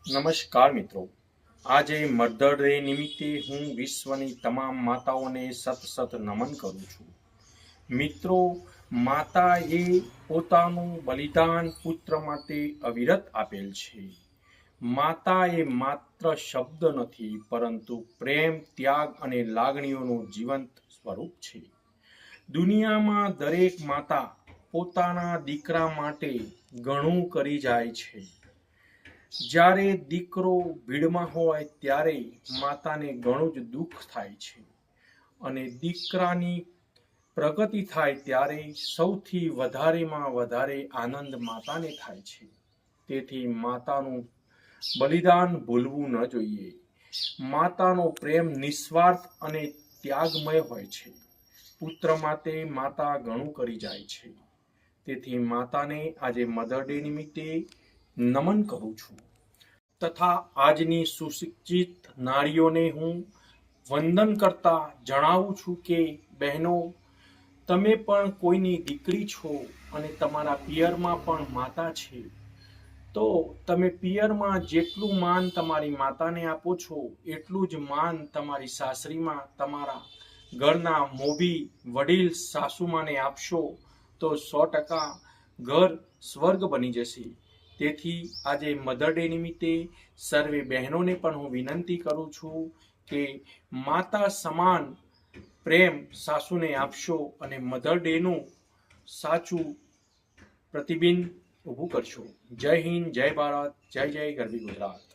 નમસ્કાર મિત્રો, આજે મધર ડે નિમિત્તે હું વિશ્વની તમામ માતાઓને સત નમન કરું છું. મિત્રો, માતા એ પોતાનું બલિદાન પુત્ર માટે અવિરત આપેલ છે. માતા એ માત્ર શબ્દ નથી, પરંતુ પ્રેમ, ત્યાગ અને લાગણીઓનું જીવંત સ્વરૂપ છે. દુનિયામાં દરેક માતા પોતાના દીકરા માટે ઘણું કરી જાય છે. જ્યારે દીકરો ભીડમાં હોય ત્યારે માતાને ઘણું જ દુઃખ થાય છે, અને દીકરાની પ્રગતિ થાય ત્યારે સૌથી વધારેમાં વધારે આનંદ માતાને થાય છે. તેથી માતાનું બલિદાન ભૂલવું ન જોઈએ. માતાનો પ્રેમ નિસ્વાર્થ અને ત્યાગમય હોય છે. પુત્ર માટે માતા ઘણું કરી જાય છે. તેથી માતાને આજે મધર ડે નિમિત્તે નમન કરું છું. તથા આજની સુશિક્ષિત નારીઓને હું વંદન કરતા જણાવું છું કે બહેનો, તમે પણ કોઈની દીકરી છો અને તમારા પિયરમાં પણ માતા છે. તો તમે પિયરમાં જેટલું માન તમારી માતાને આપો છો, એટલું જ માન તમારી સાસરીમાં તમારા ઘરના મોભી વડીલ સાસુમાને આપશો તો 100% ઘર સ્વર્ગ બની જશે. તેથી આજે મધર ડે નિમિત્તે સર્વે બહેનોને પણ હું વિનંતી કરું છું કે માતા સમાન પ્રેમ સાસુને આપશો અને મધર ડેનું સાચું પ્રતિબિંબ ઊભું કરશો. જય હિન્દ, જય ભારત, જય જય ગરવી ગુજરાત.